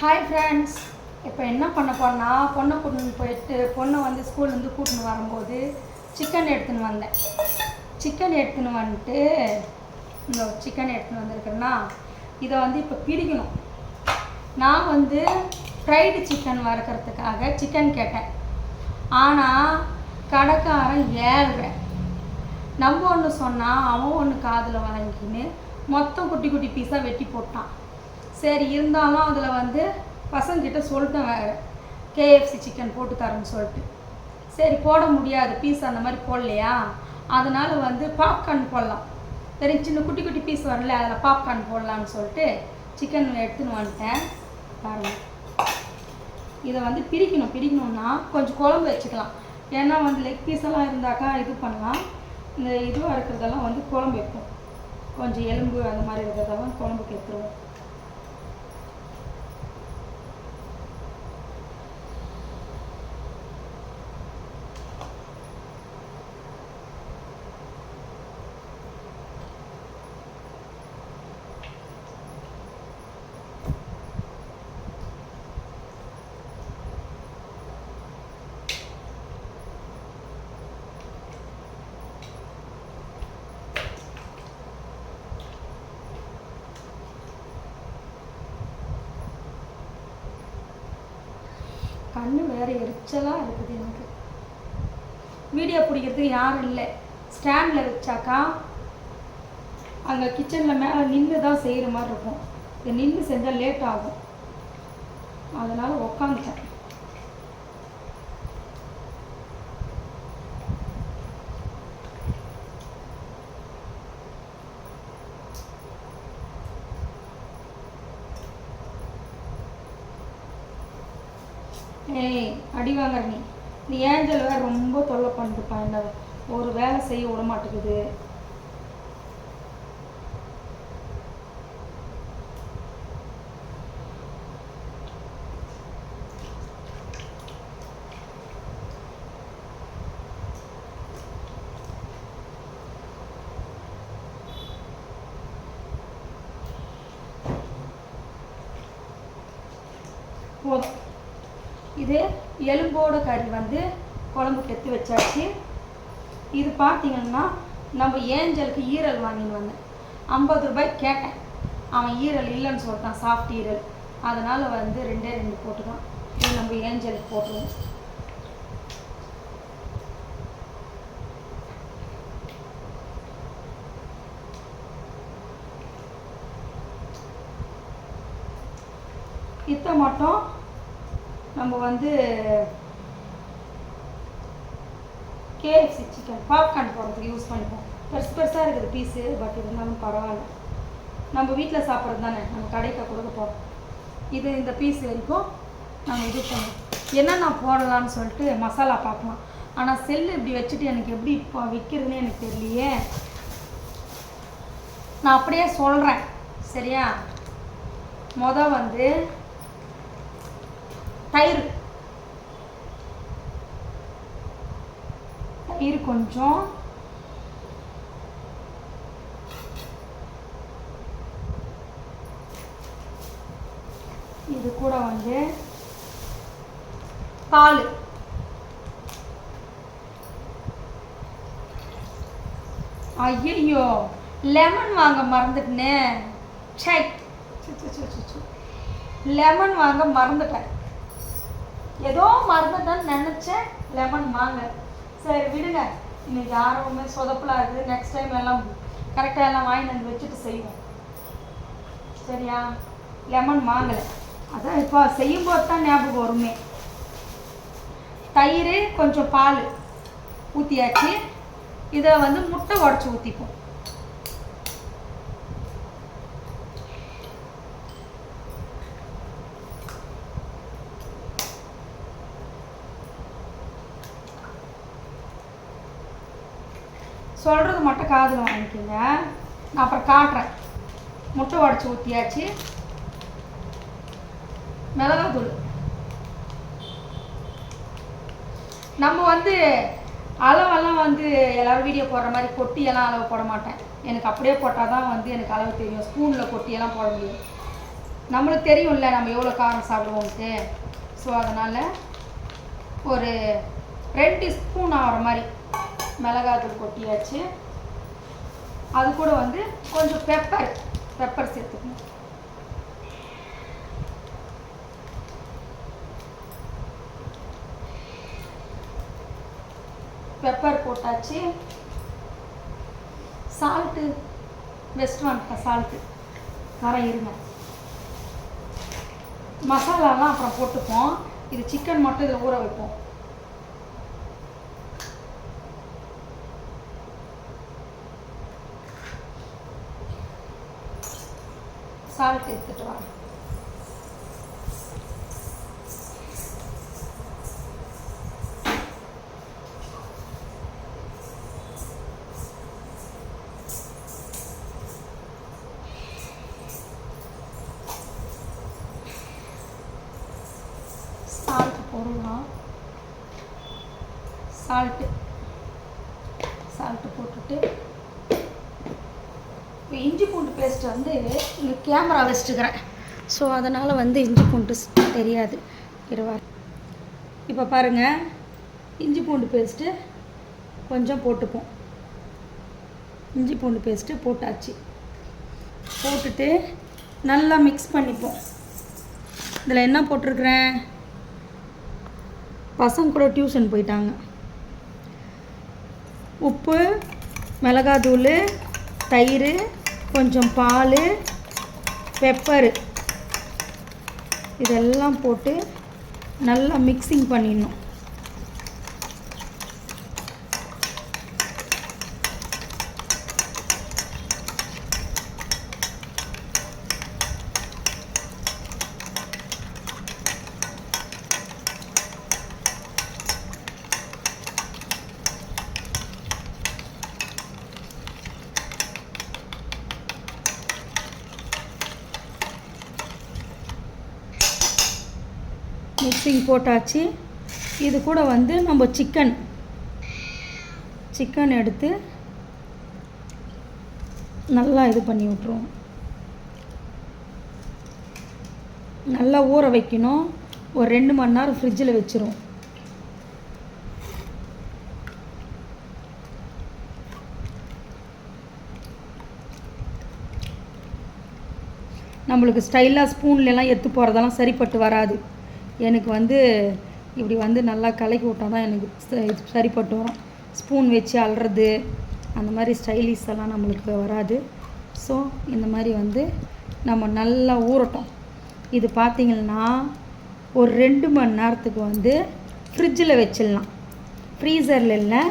Hi friends. இப்போ என்ன பண்ண போகிறேன்னா, பொண்ணை கூட்டின்னு போயிட்டு பொண்ணை வந்து ஸ்கூல்லேருந்து கூட்டின்னு வரும்போது சிக்கன் எடுத்துன்னு வந்தேன். சிக்கன் எடுத்துன்னு வந்துட்டு இந்த சிக்கன் எடுத்துன்னு வந்திருக்கேன்னா இதை வந்து இப்போ பிரிக்கணும். நான் வந்து ஃப்ரைடு சிக்கன் வறுக்கிறதுக்காக சிக்கன் கேட்டேன். ஆனால் கடைக்காரன் 7.5. நம்ம ஒன்று சொன்னால் அவன் ஒன்று காதில் வாங்கிக்கின்னு மொத்தம் குட்டி குட்டி பீஸாக வெட்டி போட்டான். சரி, இருந்தாலும் அதில் வந்து பசங்கிட்ட சொல்லிட்டேன், வேறு KFC சிக்கன் போட்டு தரேன்னு சொல்லிட்டு. சரி, போட முடியாது, பீஸ் அந்த மாதிரி போடலையா, அதனால் வந்து பாப்கார்ன் போடலாம், சரி சின்ன குட்டி குட்டி பீஸ் வரல, அதில் பாப்கார்ன் போடலான்னு சொல்லிட்டு சிக்கன் எடுத்துன்னு வந்துட்டேன். பாருங்கள், இதை வந்து பிரிக்கணும்னா கொஞ்சம் குழம்பு வச்சுக்கலாம். ஏன்னா வந்து லெக் பீஸெல்லாம் இருந்தாக்கா இது பண்ணலாம். இந்த இதுவாக இருக்கிறதெல்லாம் வந்து குழம்பு வைப்போம். கொஞ்சம் எலும்பு அந்த மாதிரி இருக்கிறதெல்லாம் குழம்புக்கு எடுத்துருவோம். கண்ணு வேறு எரிச்சலாக இருக்குது எனக்கு. வீடியோ பிடிக்கிறதுக்கு யாரும் இல்லை. ஸ்டாண்டில் வச்சாக்கா அங்கே கிச்சனில் மேலே நின்று தான் செய்கிற மாதிரி இருக்கும். இது நின்று செஞ்சால் லேட் ஆகும், அதனால் உக்காந்துட்டேன். ஏய், அடி வாங்குற நீ ஏஞ்சல் வேறு ரொம்ப தொல்லை பண்ணிட்டுப்பா. என்ன ஒரு வேலை செய்ய விட மாட்டேங்குது. போதும். இது எலும்போட கறி வந்து குழம்புக்கு எடுத்து வச்சாச்சு. இது பார்த்தீங்கன்னா நம்ம ஏஞ்சலுக்கு ஈரல் வாங்கின்னு வந்தேன். 50 ரூபாய்க்கு கேட்டேன். அவன் ஈரல் இல்லைன்னு சொல்லிட்டான், சாஃப்ட் ஈரல். அதனால் வந்து 2 போட்டுதான். இது நம்ம ஏஞ்சலுக்கு போட்டுருவோம். இதை மட்டும் நம்ம வந்து KFC சிக்கன் பாப்கார்ன் போடுறதுக்கு யூஸ் பண்ணிப்போம். பெருசாக இருக்குது பீஸு, பட் இருந்தாலும் பரவாயில்ல. நம்ம வீட்டில் சாப்பிட்றது தானே, நம்ம கடைக்கு கொடுக்க போகிறோம். இது இந்த பீஸ் வரைக்கும் நம்ம இது பண்ணுவோம். என்னென்ன போடலான்னு சொல்லிட்டு மசாலா பார்க்கலாம். ஆனால் செல்லு இப்படி வச்சுட்டு எனக்கு எப்படி இப்போ விற்கிறதுன்னு எனக்கு தெரியலையே. நான் அப்படியே சொல்கிறேன், சரியா? வந்து தயிர் கொஞ்சம், இது கூட வந்து பால், ஐயோ லெமன் வாங்க மறந்துட்டேனே. லெமன் வாங்க மறந்துட்டேன். ஏதோ மறந்துட்டேன்னு நினச்சேன், லெமன் வாங்க. சரி விடுங்க, இன்னைக்கு யாருமே சொதப்பலாக இருக்குது. நெக்ஸ்ட் டைம் எல்லாம் கரெக்டாக எல்லாம் வாங்கிட்டு வந்து வச்சுட்டு செய்வோம், சரியா? லெமன் வாங்கலை, அதான் இப்போ செய்யும்போது தான் ஞாபகம் வருமே. தயிர் கொஞ்சம் பால் ஊற்றியாச்சு. இதை வந்து முட்டை உடச்சி ஊற்றிப்போம். சொல்கிறது மட்டும் காதில் வாங்கிக்கோங்க, நான் அப்புறம் காட்டுறேன். முட்டை உடச்சி ஊற்றியாச்சு. மிளகாத்தூள் நம்ம வந்து அளவெல்லாம் வந்து எல்லோரும் வீடியோ போடுற மாதிரி கொட்டியெல்லாம் அளவு போட மாட்டேன். எனக்கு அப்படியே போட்டால் தான் வந்து எனக்கு அளவு தெரியும். ஸ்பூனில் கொட்டியெல்லாம் போட முடியும். நம்மளுக்கு தெரியும்ல நம்ம எவ்வளோ காரம் சாப்பிடுவோம்ட்டு. ஸோ அதனால் ஒரு 2 ஸ்பூன் ஆகிற மாதிரி மிளகாத்தூள் கொட்டியாச்சு. அது கூட வந்து கொஞ்சம் பெப்பர் சேர்த்துக்கணும். பெப்பர் போட்டாச்சு. சால்ட்டு வெஸ்ட் வந்துட்டேன். சால்ட்டு வரேன் இருங்க. மசாலாலாம் அப்புறம் போட்டுப்போம். இது சிக்கன் மட்டும் இதில் ஊற வைப்போம். சால்ட் எடுத்துட்டு வரேன். சால்ட் போடலாம். சால்ட்டு போட்டுட்டு இப்போ இஞ்சி பூண்டு பேஸ்ட் வந்து இங்கே கேமரா வச்சுட்டுக்கிறேன். ஸோ அதனால் வந்து இஞ்சி பூண்டு தெரியாது. இப்போ பாருங்கள், இஞ்சி பூண்டு பேஸ்ட்டு கொஞ்சம் போட்டுப்போம். இஞ்சி பூண்டு பேஸ்ட்டு போட்டாச்சு. போட்டுட்டு நல்லா மிக்ஸ் பண்ணிப்போம். இதில் என்ன போட்டிருக்கிறேன், பசங்க கூட டியூஷன் போயிட்டாங்க. உப்பு, மிளகாத்தூள், தயிர், கொஞ்சம் பால், பெப்பரு இதெல்லாம் போட்டு நல்லா மிக்சிங் பண்ணிடணும். மிக்சிங் போட்டாச்சு. இது கூட வந்து நம்ம சிக்கன் எடுத்து நல்லா இது பண்ணி விட்ருவோம். நல்லா ஊற வைக்கணும். ஒரு 2 மணி நேரம் ஃப்ரிட்ஜில் வச்சிரும். நம்மளுக்கு ஸ்டைலாக ஸ்பூன்லலாம் எடுத்து போகிறதெல்லாம் சரிப்பட்டு வராது. எனக்கு வந்து இப்படி வந்து நல்லா கலக்கி விட்டால் தான் எனக்கு சரிப்பட்டு வரும். ஸ்பூன் வச்சு அள்ளுறது அந்த மாதிரி ஸ்டைலிஷ் எல்லாம் நம்மளுக்கு வராது. ஸோ இந்த மாதிரி வந்து நம்ம நல்லா ஊறட்டும். இது பார்த்திங்கன்னா ஒரு 2 மணி நேரத்துக்கு வந்து ஃப்ரிட்ஜில் வச்சிடலாம். ஃப்ரீசரில் இல்லை,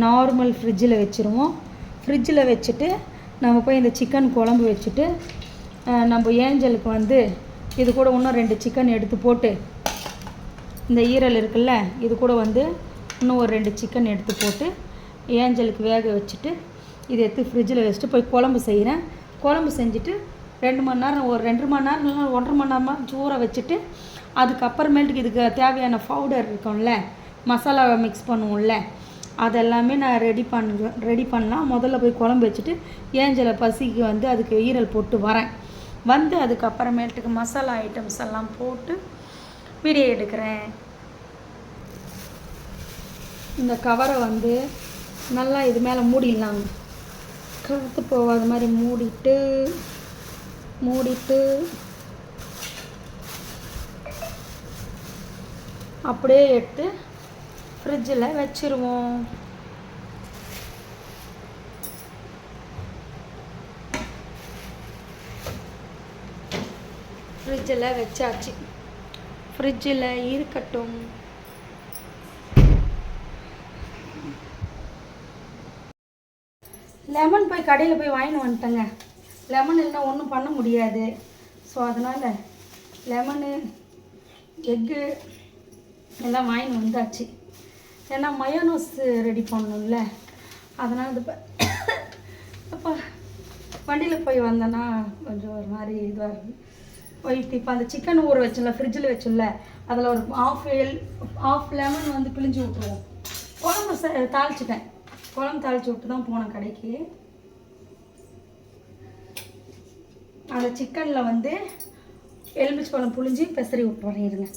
நார்மல் ஃப்ரிட்ஜில் வச்சுருவோம். ஃப்ரிட்ஜில் வச்சுட்டு நம்ம போய் இந்த சிக்கன் குழம்பு வச்சுட்டு நம்ம ஏஞ்சலுக்கு வந்து இது கூட இன்னும் 2 சிக்கன் எடுத்து போட்டு, இந்த ஈரல் இருக்குல்ல இது கூட வந்து இன்னும் ஒரு 2 சிக்கன் எடுத்து போட்டு ஏஞ்சலுக்கு வேக வச்சுட்டு இதை எடுத்து ஃப்ரிட்ஜில் வச்சுட்டு போய் குழம்பு செய்கிறேன். குழம்பு செஞ்சுட்டு 2 மணி நேரம், ஒரு 2 மணி நேரம் இல்லைனா 1.5 மணி நேரமாக ஊற வச்சுட்டு அதுக்கப்புறமேட்டுக்கு இதுக்கு தேவையான பவுடர் இருக்கும்ல, மசாலா மிக்ஸ் பண்ணுவோம்ல, அதெல்லாமே நான் ரெடி பண்ணலாம். முதல்ல போய் குழம்பு வச்சுட்டு ஏஞ்சலை பசிக்கு வந்து அதுக்கு ஈரல் போட்டு வரேன். வந்து அதுக்கப்புறமேட்டுக்கு மசாலா ஐட்டம்ஸ் எல்லாம் போட்டு வீடியோ எடுக்கிறேன். இந்த கவரை வந்து நல்லா இது மேலே மூடிடலாம். கருத்து போகாத மாதிரி மூடிட்டு அப்படியே எடுத்து ஃப்ரிட்ஜில் வச்சுருவோம். ஃப்ரிட்ஜில் வச்சாச்சு. ஃப்ரிட்ஜில் இருக்கட்டும். லெமன் போய் கடையில் போய் வாங்கின்னு வந்துட்டேங்க. லெமன் இல்லைன்னா ஒன்றும் பண்ண முடியாது. ஸோ அதனால் லெமனு, எக்கு எல்லாம் வாங்கின்னு வந்தாச்சு. ஏன்னா மயோனோஸ் ரெடி பண்ணணும்ல, அதனால் இது அப்போ வண்டியில் போய் வந்தேன்னா கொஞ்சம் ஒரு மாதிரி இதுவாக இருக்குது. போயிட்டு இப்போ அந்த சிக்கன் ஊற வச்சுல ஃப்ரிட்ஜில் வச்சுல அதில் ஒரு ஆஃப் லெமன் வந்து பிழிஞ்சு விட்ருவோம். குழம்பு தாளிச்சிட்டேன். குழம்பு தாளித்து விட்டு தான் போனேன் கடைக்கு. அந்த சிக்கனில் வந்து எலுமிச்சை பழம் புழிஞ்சி பெசரி விட்டு வரேன் இருங்க.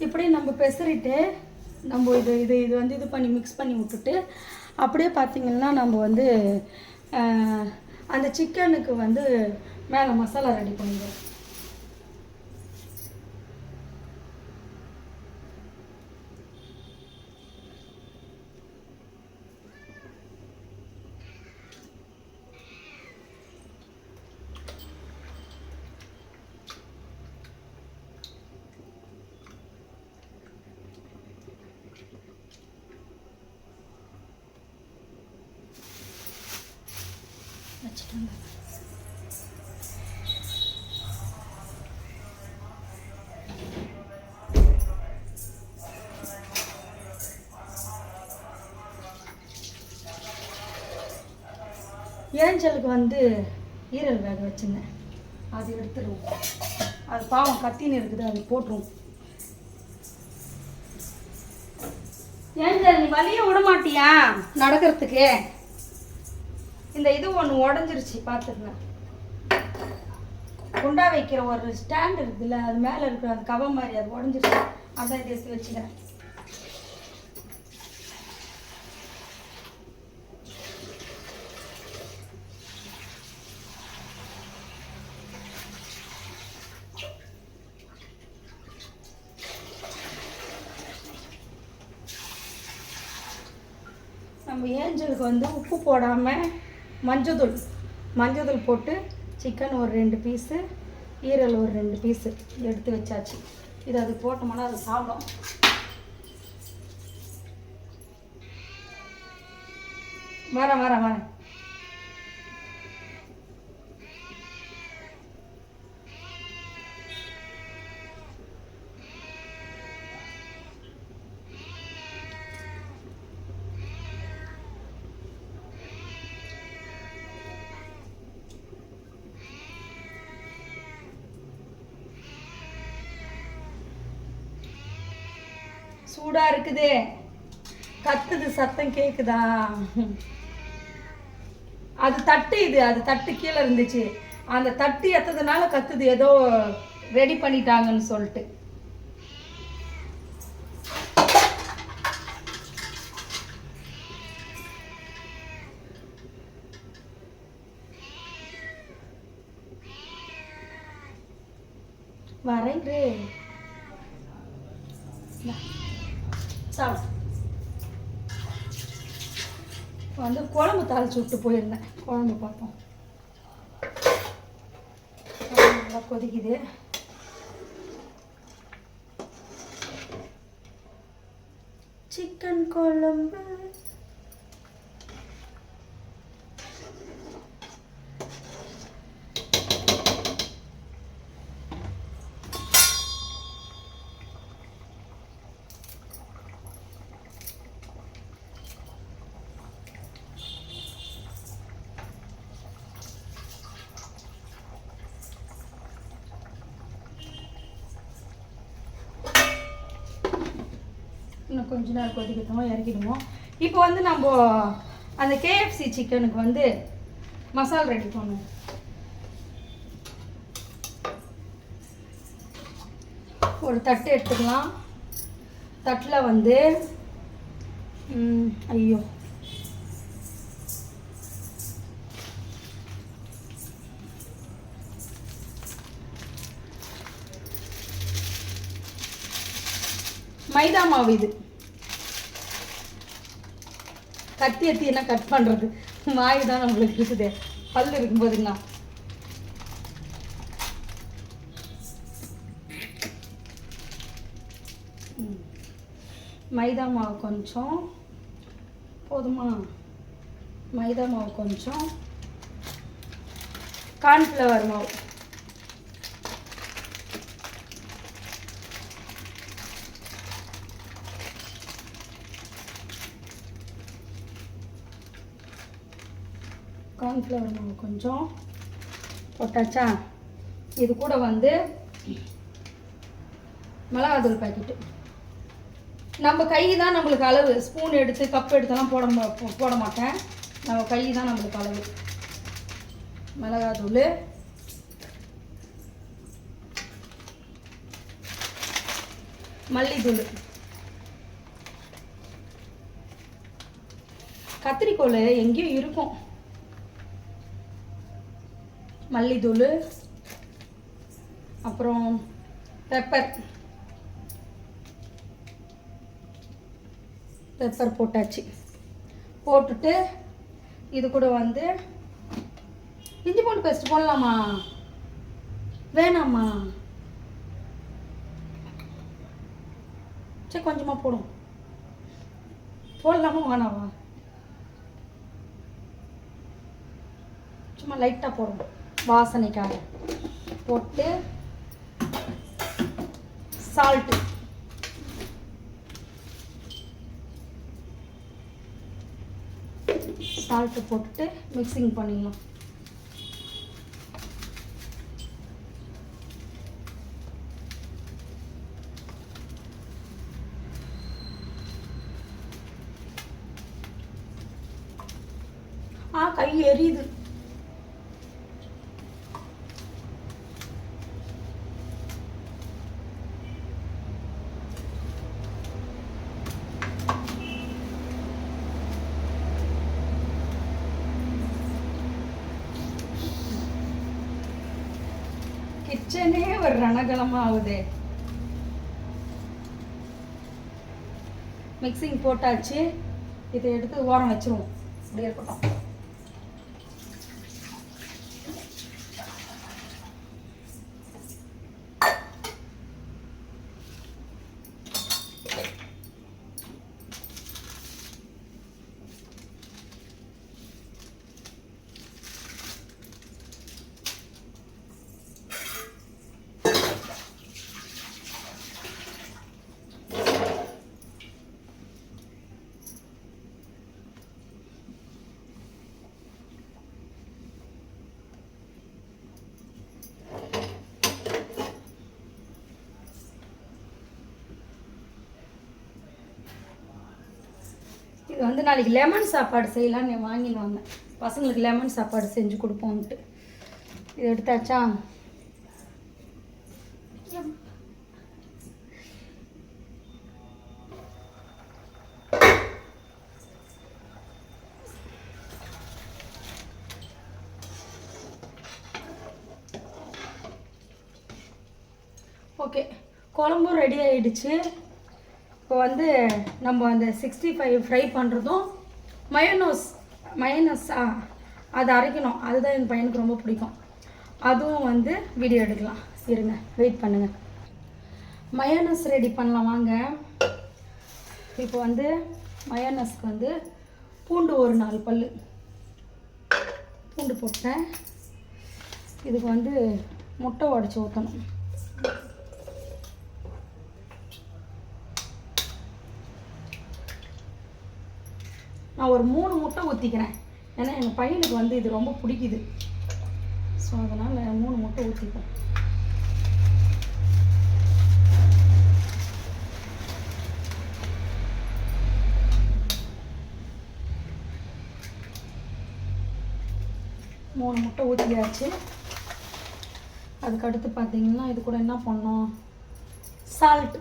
இப்படி நம்ம பெசரிட்டு நம்ம இது வந்து இது பண்ணி மிக்ஸ் பண்ணி விட்டுட்டு அப்படியே பார்த்திங்கன்னா நம்ம வந்து அந்த சிக்கனுக்கு வந்து மேலே மசாலா ரெடி பண்ணிடுவோம். வச்சுட்டாங்க. ஏஞ்சலுக்கு வந்து ஈரல் வேக வச்சுருந்தேன், அது எடுத்துருவோம். அது பாவம் கத்தின்னு இருக்குது, அது போட்டுருவோம். ஏஞ்சல், நீ வலிய விட மாட்டியா நடக்கிறதுக்கு? இந்த இது ஒன்று உடஞ்சிருச்சு பார்த்துருங்க. குண்டா வைக்கிற ஒரு ஸ்டாண்ட் இருக்குதுல்ல, அது மேலே இருக்கிற அந்த கவர் மாதிரி அது உடஞ்சிருச்சு. அதான் இதை எடுத்து வச்சுக்கிறேன். நம்ம ஏஞ்சலுக்கு வந்து உப்பு போடாமல் மஞ்சள் தூள் போட்டு சிக்கன் ஒரு 2 பீஸு, ஈரல் ஒரு 2 பீஸு எடுத்து வச்சாச்சு. இது அது போட்டோம்னா அது சாப்பிடும். வரேன். சூடா இருக்குது, கத்துது, சத்தம் கேக்குதா? அது தட்டு கீழே இருந்துச்சு, அந்த தட்டு எத்ததுனால கத்துது, ஏதோ ரெடி பண்ணிட்டாங்கன்னு சொல்லிட்டு. வரேங்கிறே வந்து குழம்பு தாளிச்சு விட்டு போயிருந்தேன். குழம்பு பார்ப்போம். நல்லா கொதிக்குது. சிக்கன் குழம்பு இன்னும் கொஞ்ச நேரம் கொதிக்கட்டும், இறக்கிடுவோம். இப்போ வந்து நம்ம அந்த KFC சிக்கனுக்கு வந்து மசாலா ரெடி பண்ணுவோம். ஒரு தட்டு எடுத்துக்கலாம். தட்டில் வந்து ஐயோ மைதா மாவு, இது கத்தி என்ன கட் பண்ணுறது, மாவு தான் நம்மளுக்கு இருக்குது, பல் இருக்கும்போதுங்களா. மைதா மாவு கொஞ்சம் போதுமா? மைதா மாவு கொஞ்சம், கார்ன்ஃப்ளவர் மாவு கொஞ்சம் போட்டாச்சா? இது கூட வந்து மிளகாத்தூள் பாக்கெட்டு, நம்ம கை தான் நம்மளுக்கு அளவு. ஸ்பூன் எடுத்து கப் எடுத்தெல்லாம் போட மாட்டேன். நம்ம கை தான் நம்மளுக்கு அளவு. மிளகாத்தூள், மல்லித்தூள், கத்திரிக்கோல் எங்கேயும் இருக்கும். மல்லித்தூள், அப்புறம் பெப்பர் போட்டாச்சு. போட்டுட்டு இது கூட வந்து இஞ்சி பூண்டு பேஸ்ட் போடலாமா வேணாமா? சரி கொஞ்சமாக போடலாமா வேணாமா? சும்மா லைட்டாக போடணும் வாசனைக்காக. போட்டு சால்ட்டு, போட்டுட்டு மிக்சிங் பண்ணிடலாம். கை எரியுது. கிச்சனே ஒரு ரணகலமாக ஆகுது. மிக்சிங் போட்டாச்சு. இதை எடுத்து ஓரம் வச்சிருவோம். இப்படி இருக்கட்டும். இது வந்து நாளைக்கு லெமன் சாப்பாடு செய்யலான்னு வாங்கின்னு வந்தேன். பசங்களுக்கு லெமன் சாப்பாடு செஞ்சு கொடுப்போம்ட்டு. இது எடுத்தாச்சா? ஓகே, குழம்பும் ரெடி ஆகிடுச்சு. இப்போ வந்து நம்ம அந்த 65 ஃப்ரை பண்ணுறதும் மயோனஸ் அதை அரைக்கணும். அதுதான் என் பையனுக்கு ரொம்ப பிடிக்கும். அதுவும் வந்து வீடியோ எடுக்கலாம். இருங்க, வெயிட் பண்ணுங்கள். மயோனஸ் ரெடி பண்ணலாம் வாங்க. இப்போ வந்து மயோனஸ்க்கு வந்து பூண்டு ஒரு 4 பல் பூண்டு போட்டேன். இதுக்கு வந்து முட்டை உடச்சி ஊற்றணும். நான் ஒரு 3 முட்டை ஊற்றிக்கிறேன். ஏன்னா எங்கள் பையனுக்கு வந்து இது ரொம்ப பிடிக்குது. ஸோ அதனால் 3 முட்டை ஊற்றிப்பேன். மூணு முட்டை ஊற்றியாச்சு. அதுக்கடுத்து பார்த்தீங்கன்னா இது கூட என்ன பண்ணோம்? சால்ட்,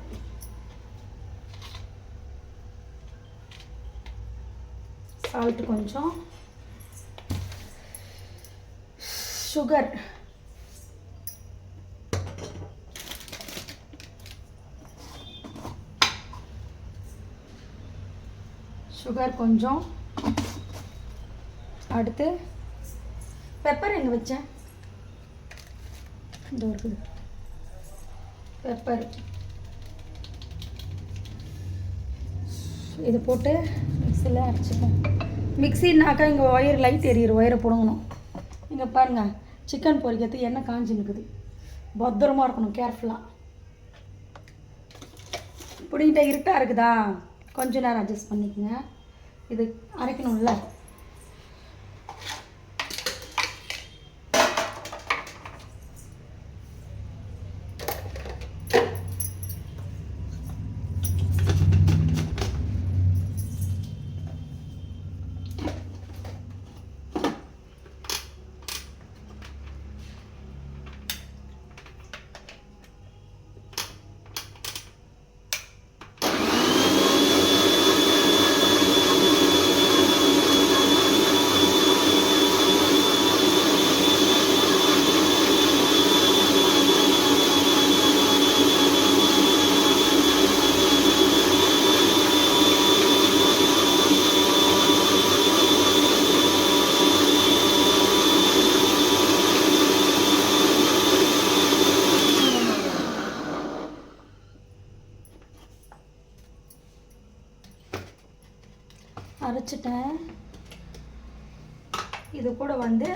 கொஞ்சம் சுகர், கொஞ்சம். அடுத்து பெப்பர் எங்கே வச்சேன்? இந்த இருக்குது பெப்பர். இதை போட்டு மிக்சியில் அரைச்சிப்போம். மிக்சினாக்கா இங்கே ஒயர் லைட் எரியிற ஒயரை போடணும். இங்கே பாருங்கள், சிக்கன் பொரிக்கிறதுக்கு எண்ணெய் காஞ்சி நிற்குது. பத்திரமா இருக்கணும், கேர்ஃபுல்லாக. பிடிக்கிட்ட இருட்டாக இருக்குதா, கொஞ்ச நேரம் அட்ஜஸ்ட் பண்ணிக்கோங்க. இது அரைக்கணும்ல. அரைச்சிட்டேன். இது கூட வந்து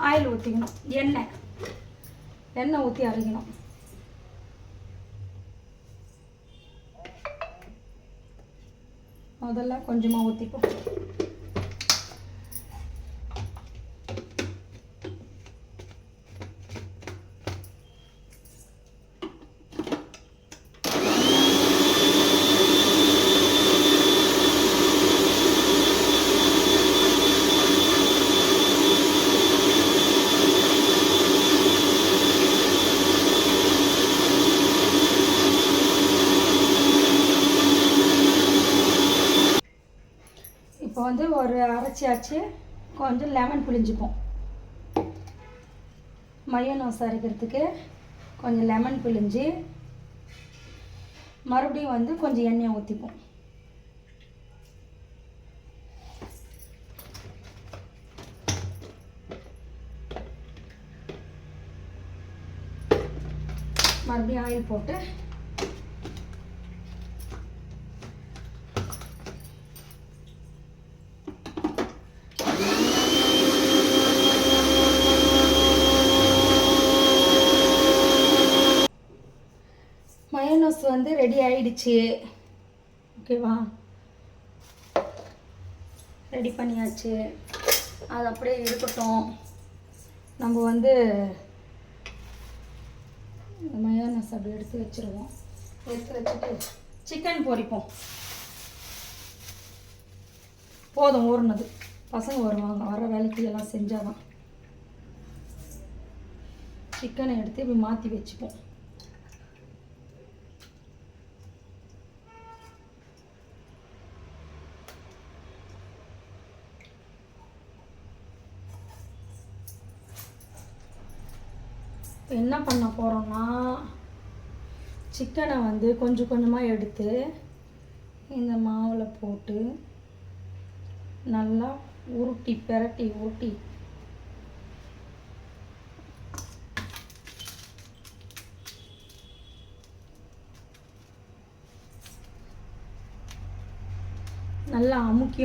ஆயில் ஊற்றிக்கணும், எண்ணெய் ஊற்றி அரைக்கணும். முதல்ல கொஞ்சமாக ஊற்றிப்போம். இப்போ வந்து ஒரு அரைச்சியாச்சு. கொஞ்சம் லெமன் புளிஞ்சிப்போம். மயோனோஸ் அரைக்கிறதுக்கு கொஞ்சம் லெமன் புளிஞ்சு மறுபடியும் வந்து கொஞ்சம் எண்ணெயை ஊற்றிப்போம். மறுபடியும் ஆயில் போட்டு மயோனோஸ் வந்து ரெடி ஆயிடுச்சு. ஓகேவா, ரெடி பண்ணியாச்சு. அது அப்படியே இருக்கட்டும். நம்ம வந்து மயோனோஸ் அப்படி எடுத்து வச்சுருவோம். எடுத்து வச்சுட்டு சிக்கன் பொரிப்போம். போதும் ஊறினது. பசங்க வருவாங்க, வர வேலைக்கு எல்லாம் செஞ்சாதான். சிக்கனை எடுத்து இப்படி மாற்றி வச்சுப்போம். இப்போ என்ன பண்ண போகிறோம்னா, சிக்கனை வந்து கொஞ்சம் கொஞ்சமாக எடுத்து இந்த மாவில் போட்டு நல்லா உருட்டி நல்லா அமுக்கி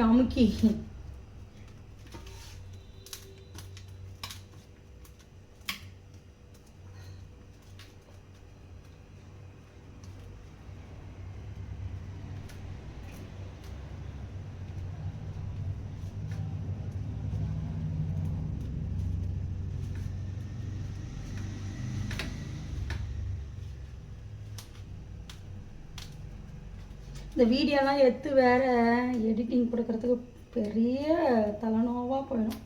இந்த வீடியோலாம் எடுத்து வேறு எடிட்டிங் கொடுக்கறதுக்கு பெரிய தலைநோவாக போயிடும்.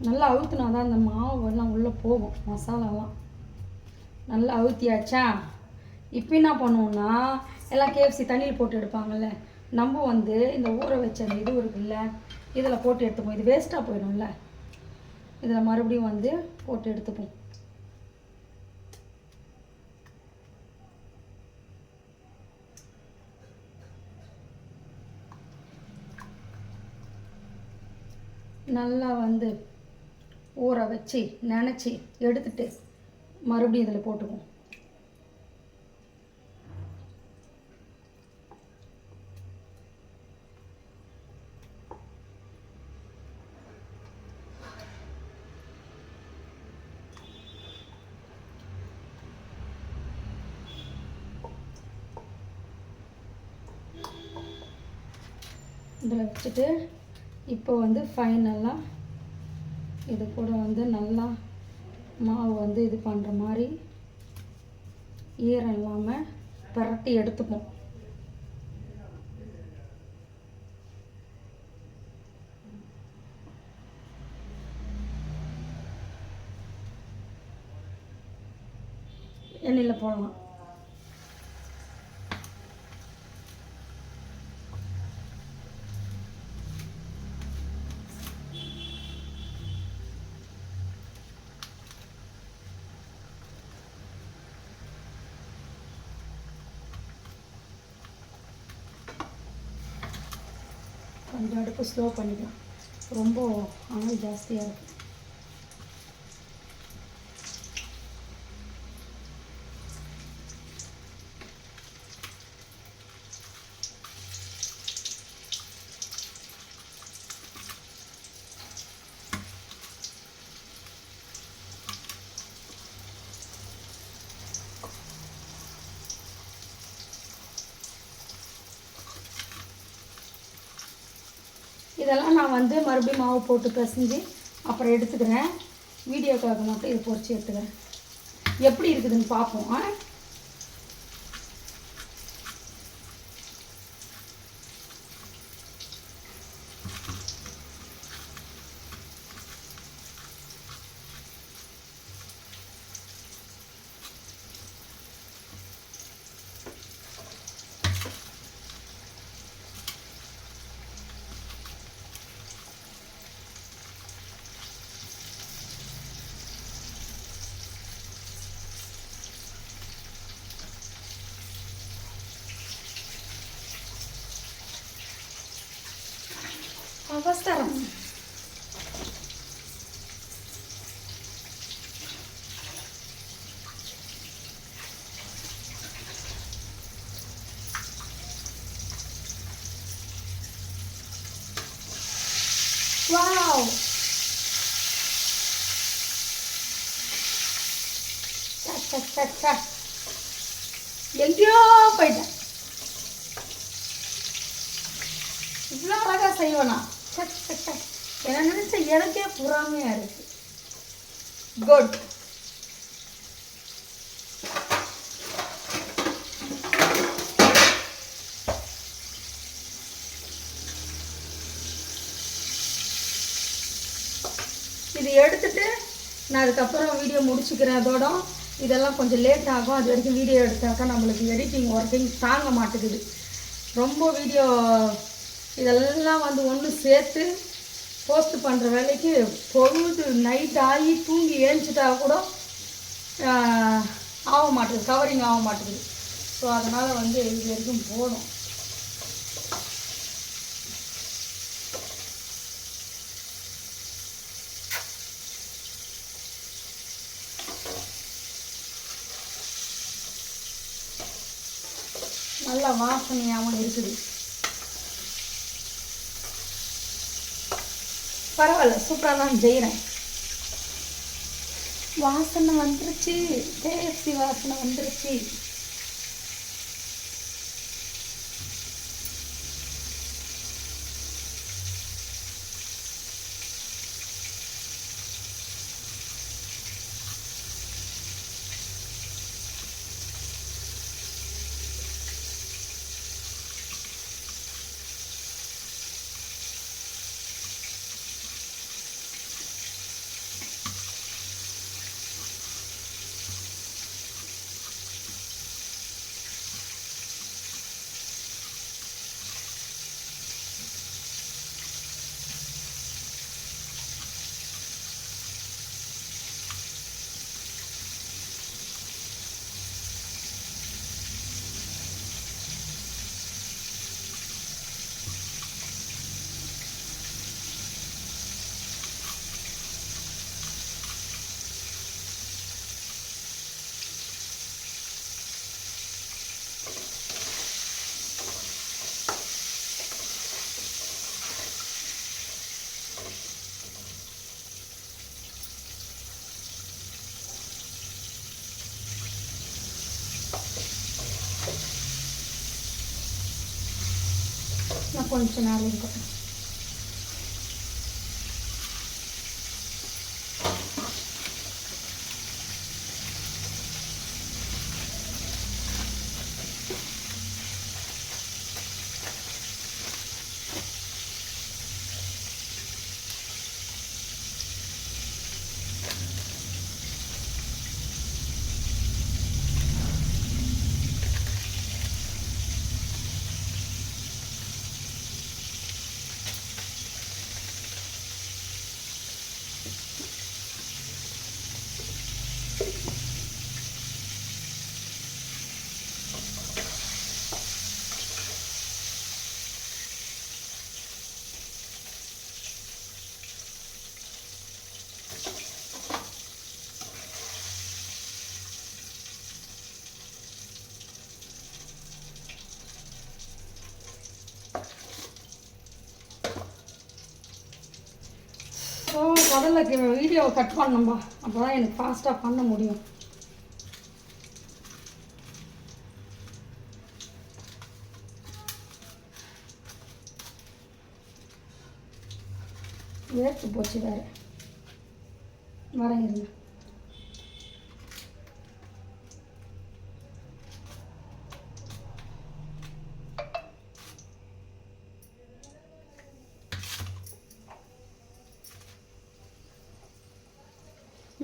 நல்லா அழுத்தினா தான் அந்த மாவெல்லாம் உள்ளே போகும். மசாலாலாம் நல்லா அழுத்தியாச்சா. இப்போ என்ன பண்ணுவோம்னா, எல்லாம் KFC தண்ணியில் போட்டு எடுப்பாங்கள்ல, நம்ம வந்து இந்த ஊற வச்ச அந்த இது இருக்குல்ல, இதில் போட்டு எடுத்துப்போம். இது வேஸ்ட்டாக போயிடும்ல, இதில் மறுபடியும் வந்து போட்டு எடுத்துப்போம். நல்லா வந்து ஊற வச்சு நினச்சி எடுத்துட்டு மறுபடியும் இதில் போட்டுக்குவோம். இதில் வச்சுட்டு இப்போ வந்து ஃபைனலாக இது கூட வந்து நல்லா மாவு வந்து இது பண்ணுற மாதிரி ஈரம் இல்லாமல் பரட்டி எடுத்துப்போம். எண்ணெயில் போடலாம். கொஞ்சம் அடுப்பு ஸ்லோ பண்ணிக்கலாம், ரொம்ப ஆயில் ஜாஸ்தியாக இருக்குது. இதெல்லாம் நான் வந்து மறுபடியும் மாவு போட்டு பிசைஞ்சு அப்புறம் எடுத்துக்கிறேன். வீடியோக்காக மட்டும் இதை பொரிச்சு எடுத்துக்கிறேன். எப்படி இருக்குதுன்னு பார்ப்போம். அவசரம். வாவ், எங்கேயோ போயிட்டேன். இவ்வளோ அழகாக செய்வேனா? என்ன நினைச்ச எனக்கே புறாமையா இருக்கு. குட். இது எடுத்துட்டு நான் அதுக்கப்புறம் வீடியோ முடிச்சுக்கிறேன். அதோட இதெல்லாம் கொஞ்சம் லேட் ஆகும். அது வரைக்கும் வீடியோ எடுத்தாக்கா நம்மளுக்கு எடிட்டிங் ஒர்க்கிங் தாங்க மாட்டேங்குது. ரொம்ப வீடியோ இதெல்லாம் வந்து ஒன்று சேர்த்து போஸ்ட் பண்ணுற வேலைக்கு பொழுது நைட் ஆகி தூங்கி ஏஞ்சிட்டா கூட ஆக மாட்டேங்குது, கவரிங் ஆக மாட்டேங்குது. ஸோ அதனால் வந்து இது வரைக்கும் போதும். நல்ல வாசனையாகவும் இருக்குது. பரவாயில்ல, சூப்பராக தான் செய்கிறேன். வாசனை வந்துருச்சு, KFC வாசனை வந்துருச்சு. நான் கொஞ்ச நாள் இருக்கும். ஸோ முதல்ல வீடியோவை கட் பண்ணணும்பா, அப்போ தான் எனக்கு ஃபாஸ்ட்டாக பண்ண முடியும். வேர்த்து போச்சு வேறு. வரேன் இருங்க.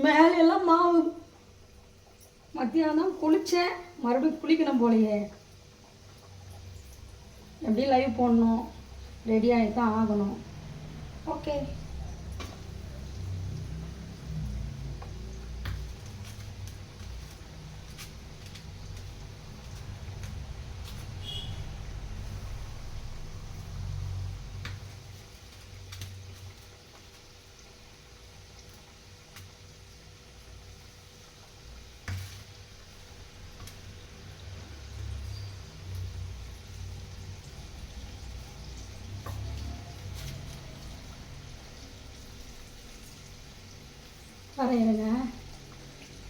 மேலெல்லாம் மாவு. மத்தியானம் குளித்தேன், மறுபடியும் குளிக்கணும் போலையே. எப்படி லைவ் போடணும், ரெடி ஆகி தான் ஆகணும். ஓகே. வரேன் இருங்க.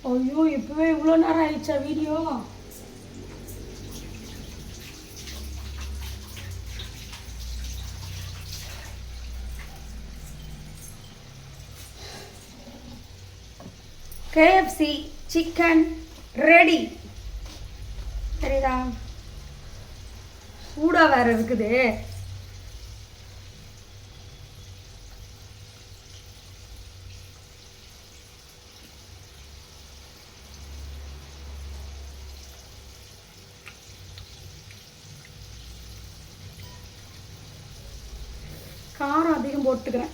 ஐயோ, இப்போவே இவ்வளோ நேரம் ஆயிடுச்சா வீடியோ? KFC chicken ready. சரிதா? சூடாக வேறு இருக்குது. காரம் அதிகம் போட்டுக்கிறேன்.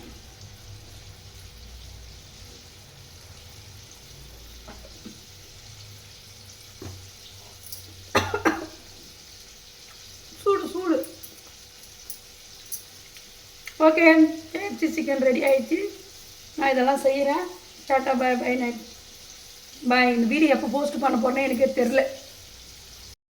சூடு சூடு. ஓகே, KFC சிக்கன் ரெடி ஆயிடுச்சு. நான் இதெல்லாம் செய்கிறேன். Tata, bye bye. Night bye. இந்த வீடியோ எப்போ போஸ்ட் பண்ண போறேன்னு எனக்கே தெரில.